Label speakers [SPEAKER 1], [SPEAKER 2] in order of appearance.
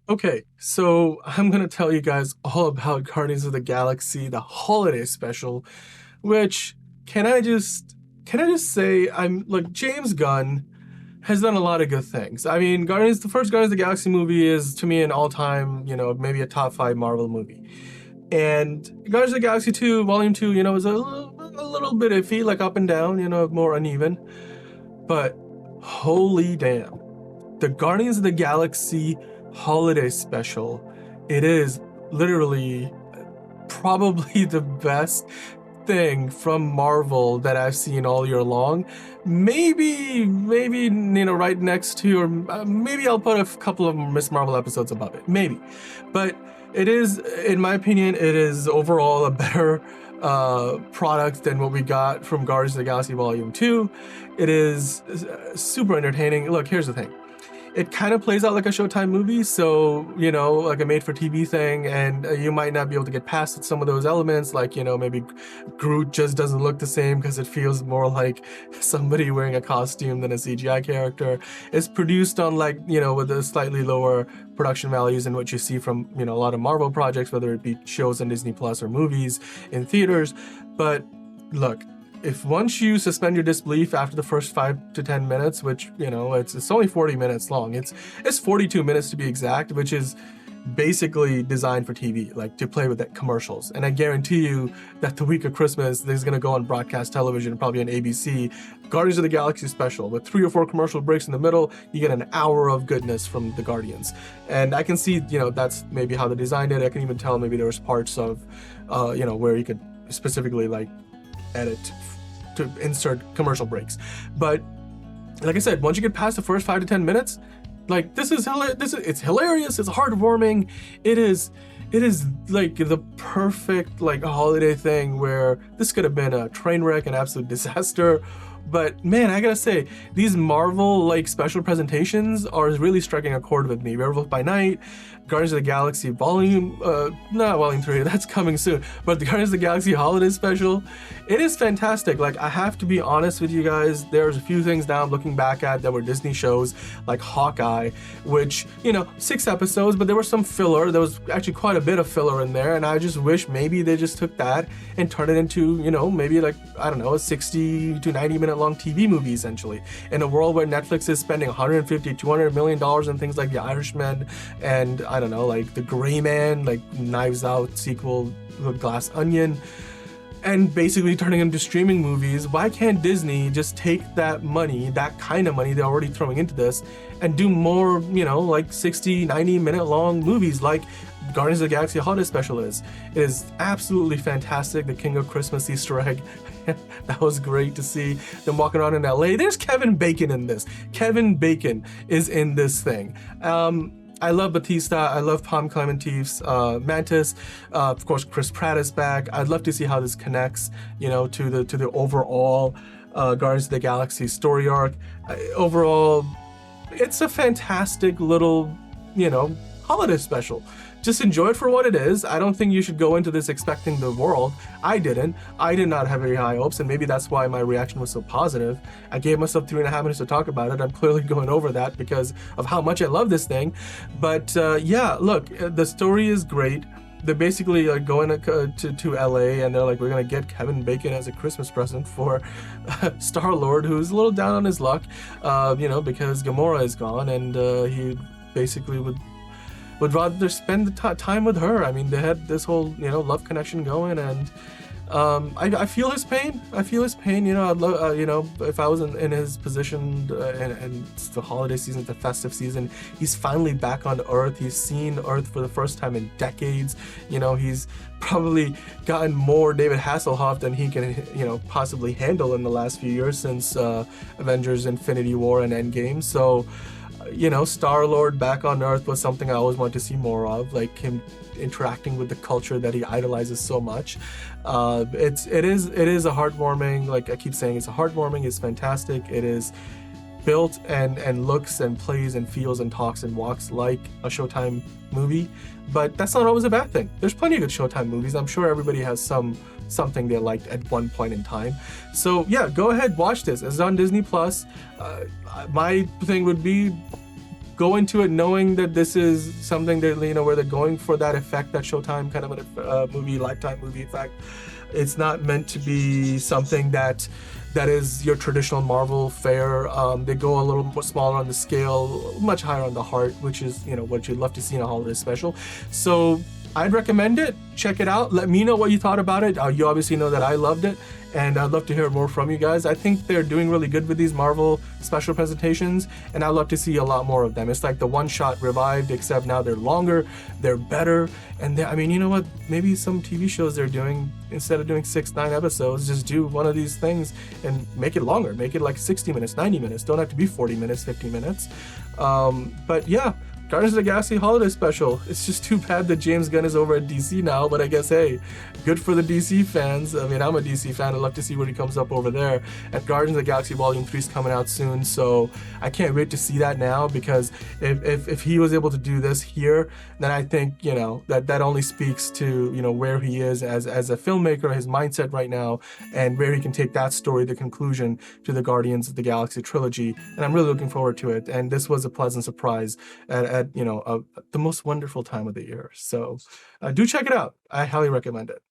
[SPEAKER 1] Okay, so I'm gonna tell you guys all about Guardians of the Galaxy, the holiday special, which can I just can I just say I'm like James Gunn has done a lot of good things. I mean, the first Guardians of the Galaxy movie is to me an all-time, maybe a top five Marvel movie. And Guardians of the Galaxy 2, Volume 2, is a little bit iffy, like up and down, more uneven. But holy damn, the Guardians of the Galaxy holiday special, it is literally probably the best thing from Marvel that I've seen all year long. Maybe, right next to, or maybe I'll put a couple of Miss Marvel episodes above it. Maybe. But it is, in my opinion, it is overall a better product than what we got from Guardians of the Galaxy Volume 2. It is super entertaining. Look, here's the thing, it kind of plays out like a Showtime movie, so like a made-for-TV thing, and you might not be able to get past some of those elements, like maybe Groot just doesn't look the same because it feels more like somebody wearing a costume than a CGI character. It's produced on with a slightly lower production values than what you see from a lot of Marvel projects, whether it be shows on Disney Plus or movies in theaters. But look, if once you suspend your disbelief after the first 5 to 10 minutes, which it's only 40 minutes long, it's 42 minutes to be exact, which is basically designed for TV, like to play with the commercials. And I guarantee you that the week of Christmas, this is gonna go on broadcast television, probably on ABC, Guardians of the Galaxy special with 3 or 4 commercial breaks in the middle. You get an hour of goodness from the Guardians, and I can see that's maybe how they designed it. I can even tell maybe there was parts of where you could specifically like edit to insert commercial breaks. But like I said, once you get past the first 5 to 10 minutes, like this is it's hilarious, it's heartwarming, it is like the perfect like holiday thing where this could have been a train wreck, an absolute disaster. But man, I gotta say, these Marvel like special presentations are really striking a chord with me. Werewolf by Night, Guardians of the Galaxy Volume, not Volume 3, that's coming soon, but the Guardians of the Galaxy Holiday Special, it is fantastic. Like, I have to be honest with you guys, there's a few things now I'm looking back at that were Disney shows, like Hawkeye, which, 6 episodes, but there was some filler. There was actually quite a bit of filler in there, and I just wish maybe they just took that and turned it into, maybe like, I don't know, a 60 to 90 minute long TV movie, essentially. In a world where Netflix is spending 150, $200 million on things like The Irishman and I don't know, like The Gray Man, like Knives Out sequel, The Glass Onion, and basically turning into streaming movies, why can't Disney just take that money, that kind of money they're already throwing into this, and do more, like 60, 90 minute long movies like Guardians of the Galaxy Holiday Special is. It is absolutely fantastic. The King of Christmas Easter egg. That was great to see them walking around in LA. There's Kevin Bacon in this. Kevin Bacon is in this thing. I love Batista. I love Palm Clementif's Mantis. Of course, Chris Pratt is back. I'd love to see how this connects, to the overall Guardians of the Galaxy story arc. Overall, it's a fantastic little, holiday special. Just enjoy it for what it is. I don't think you should go into this expecting the world. I didn't. I did not have very high hopes, and maybe that's why my reaction was so positive. I gave myself 3.5 minutes to talk about it. I'm clearly going over that because of how much I love this thing. But yeah, look, the story is great. They're basically going to LA, and they're like, we're gonna get Kevin Bacon as a Christmas present for Star-Lord, who's a little down on his luck, because Gamora is gone, and he basically would rather spend the time with her. I mean, they had this whole love connection going, and I feel his pain. I feel his pain. I'd love if I was in his position, and it's the holiday season, the festive season. He's finally back on Earth. He's seen Earth for the first time in decades. He's probably gotten more David Hasselhoff than he can possibly handle in the last few years since Avengers: Infinity War and Endgame. So Star-Lord back on Earth was something I always wanted to see more of, like him interacting with the culture that he idolizes so much. It is a heartwarming, like I keep saying, it's a heartwarming, it's fantastic. It is built and looks and plays and feels and talks and walks like a Showtime movie, but that's not always a bad thing. There's plenty of good Showtime movies. I'm sure everybody has something they liked at one point in time. So yeah, go ahead, watch this. It's on Disney Plus. My thing would be go into it knowing that this is something that, you know, where they're going for that effect, that Showtime kind of a movie, Lifetime movie effect. It's not meant to be something that is your traditional Marvel fare. They go a little more smaller on the scale, much higher on the heart, which is, you know, what you'd love to see in a holiday special. So I'd recommend it. Check it out. Let me know what you thought about it. You obviously know that I loved it, and I'd love to hear more from you guys. I think they're doing really good with these Marvel special presentations, and I'd love to see a lot more of them. It's like the one-shot revived, except now they're longer, they're better, and I mean, you know what? Maybe some TV shows they're doing, instead of doing 6-9 episodes, just do one of these things and make it longer. Make it like 60 minutes, 90 minutes. Don't have to be 40 minutes, 50 minutes. But yeah, Guardians of the Galaxy Holiday Special. It's just too bad that James Gunn is over at DC now, but I guess, hey, good for the DC fans. I mean, I'm a DC fan. I'd love to see what he comes up over there. And Guardians of the Galaxy Volume 3 is coming out soon, so I can't wait to see that now, because if he was able to do this here, then I think, you know, that only speaks to, you know, where he is as a filmmaker, his mindset right now, and where he can take that story, the conclusion to the Guardians of the Galaxy trilogy. And I'm really looking forward to it. And this was a pleasant surprise at you know, the most wonderful time of the year. So do check it out. I highly recommend it.